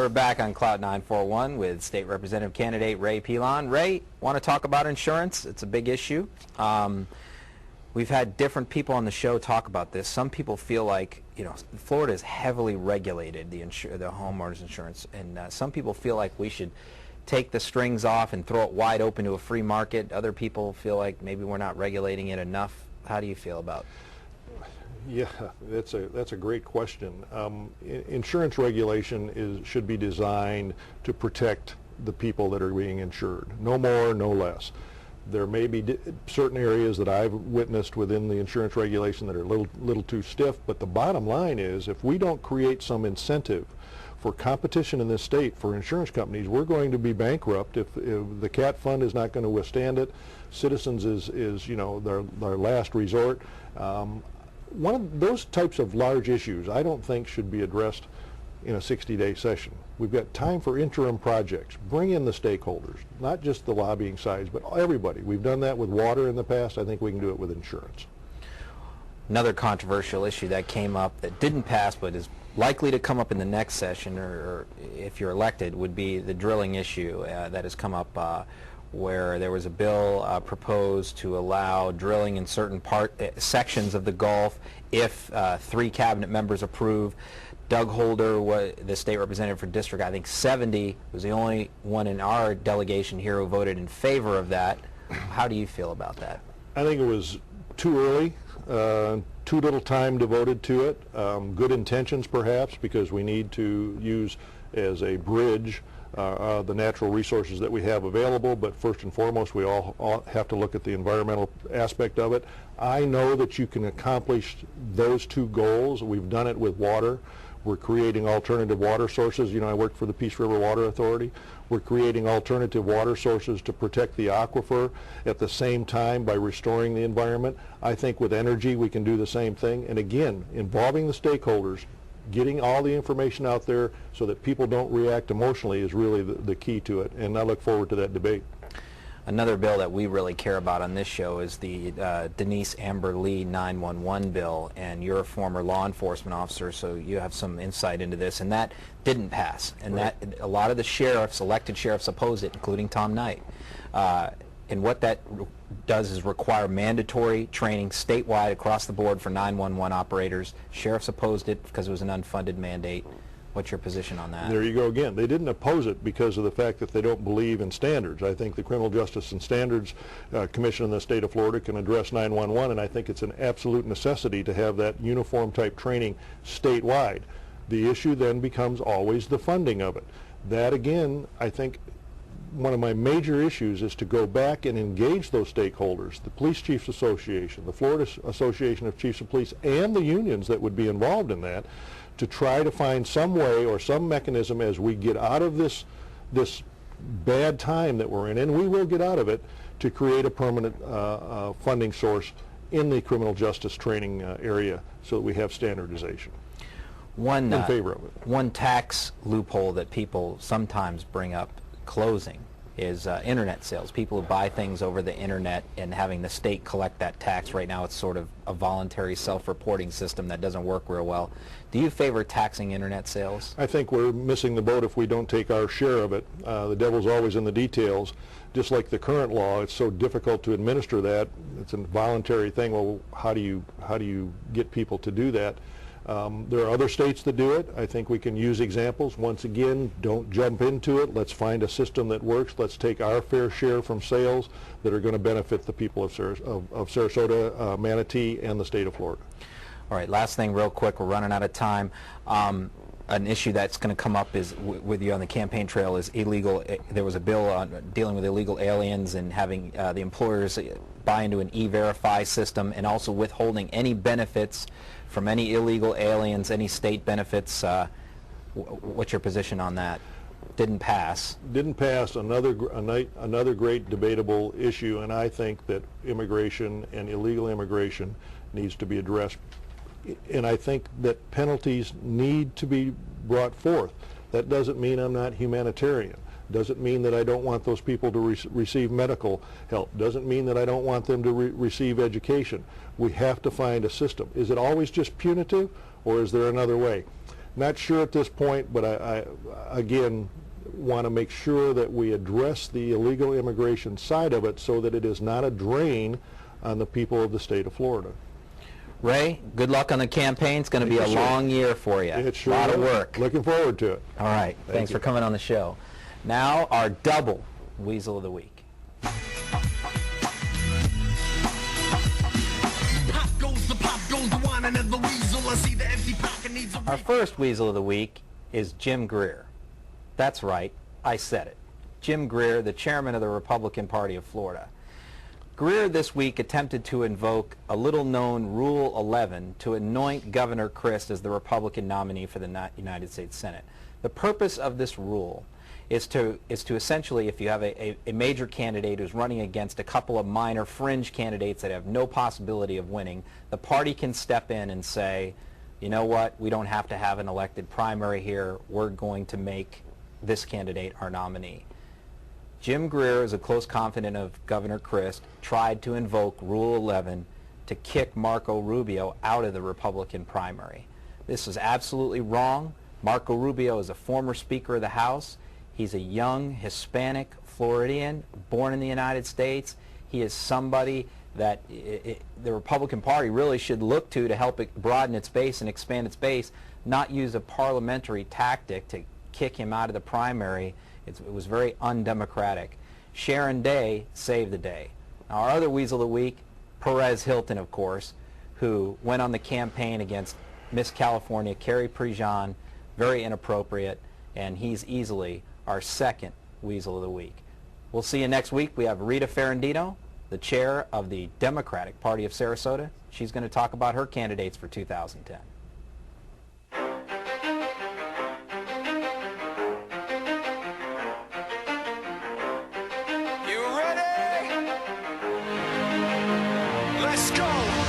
We're back on Clout 941 with State Representative candidate Ray Pilon. Ray, want to talk about insurance? It's a big issue. We've had different people on the show talk about this. Some people feel like, Florida is heavily regulated, the homeowners insurance, and some people feel like we should take the strings off and throw it wide open to a free market. Other people feel like maybe we're not regulating it enough. How do you feel about it? Yeah, that's a great question. Insurance regulation should be designed to protect the people that are being insured. No more, no less. There may be certain areas that I've witnessed within the insurance regulation that are a little too stiff, but the bottom line is if we don't create some incentive for competition in this state for insurance companies, we're going to be bankrupt if the CAT fund is not going to withstand it. Citizens is their last resort. One of those types of large issues I don't think should be addressed in a 60-day session. We've got time for interim projects. Bring in the stakeholders, not just the lobbying sides, but everybody. We've done that with water in the past. I think we can do it with insurance. Another controversial issue that came up that didn't pass but is likely to come up in the next session, or if you're elected, would be the drilling issue that has come up where there was a bill proposed to allow drilling in certain sections of the Gulf if 3 cabinet members approve. Doug Holder, the state representative for District, I think 70, was the only one in our delegation here who voted in favor of that. How do you feel about that? I think it was too early, too little time devoted to it. Good intentions perhaps, because we need to use as a bridge the natural resources that we have available, but first and foremost we all have to look at the environmental aspect of it. I know that you can accomplish those 2 goals. We've done it with water. We're creating alternative water sources. I work for the Peace River Water Authority. We're creating alternative water sources to protect the aquifer at the same time by restoring the environment. I think with energy we can do the same thing. And again, involving the stakeholders, getting all the information out there so that people don't react emotionally is really the key to it. And I look forward to that debate. Another bill that we really care about on this show is the Denise Amber Lee 911 bill, and you're a former law enforcement officer, so you have some insight into this, and that didn't pass. And right. That a lot of the sheriffs, elected sheriffs, oppose it, including Tom Knight. And what that does is require mandatory training statewide across the board for 911 operators. Sheriffs opposed it because it was an unfunded mandate. What's your position on that? There you go again. They didn't oppose it because of the fact that they don't believe in standards. I think the Criminal Justice and Standards Commission in the state of Florida can address 911, and I think it's an absolute necessity to have that uniform type training statewide. The issue then becomes always the funding of it. That again, I think one of my major issues is to go back and engage those stakeholders, the Police Chiefs Association, the Florida Association of Chiefs of Police, and the unions that would be involved in that, to try to find some way or some mechanism as we get out of this bad time that we're in, and we will get out of it, to create a permanent funding source in the criminal justice training area so that we have standardization. In favor of it. One tax loophole that people sometimes bring up closing is internet sales. People who buy things over the internet and having the state collect that tax. Right now it's sort of a voluntary self-reporting system that doesn't work real well. Do you favor taxing internet sales? I think we're missing the boat if we don't take our share of it. The devil's always in the details. Just like the current law, it's so difficult to administer that. It's a voluntary thing. Well, how do you get people to do that? There are other states that do it. I think we can use examples. Once again, don't jump into it. Let's find a system that works. Let's take our fair share from sales that are going to benefit the people of Sarasota, Manatee, and the state of Florida. All right, last thing real quick. We're running out of time. An issue that's going to come up is with you on the campaign trail is illegal. There was a bill on dealing with illegal aliens and having the employers buy into an e-verify system, and also withholding any benefits from any illegal aliens, any state benefits. What's your position on that? Didn't pass. Didn't pass. Another great debatable issue, and I think that immigration and illegal immigration needs to be addressed. And I think that penalties need to be brought forth. That doesn't mean I'm not humanitarian. Doesn't mean that I don't want those people to receive medical help. Doesn't mean that I don't want them to receive education. We have to find a system. Is it always just punitive, or is there another way? Not sure at this point, but I again, want to make sure that we address the illegal immigration side of it so that it is not a drain on the people of the state of Florida. Ray, good luck on the campaign. It's going to be a long year for you. It sure a lot is. of work. Looking forward to it. All right. Thanks for coming on the show. Now, our double Weasel of the Week. Our first Weasel of the Week is Jim Greer. That's right, I said it. Jim Greer, the chairman of the Republican Party of Florida. Greer this week attempted to invoke a little-known Rule 11 to anoint Governor Christ as the Republican nominee for the United States Senate. The purpose of this rule is to essentially, if you have a major candidate who's running against a couple of minor fringe candidates that have no possibility of winning, the party can step in and say, you know what, we don't have to have an elected primary here. We're going to make this candidate our nominee. Jim Greer, is a close confidant of Governor Christ, tried to invoke Rule 11 to kick Marco Rubio out of the Republican primary. This is absolutely wrong. Marco Rubio is a former Speaker of the House. He's a young Hispanic Floridian born in the United States. He is somebody that the Republican Party really should look to help it broaden its base and expand its base, not use a parliamentary tactic to kick him out of the primary. It was very undemocratic. Sharon Day saved the day. Now, our other Weasel of the Week, Perez Hilton, of course, who went on the campaign against Miss California, Carrie Prejean, very inappropriate, and he's easily our second Weasel of the Week. We'll see you next week. We have Rita Ferrandino, the chair of the Democratic Party of Sarasota. She's going to talk about her candidates for 2010. Let's go!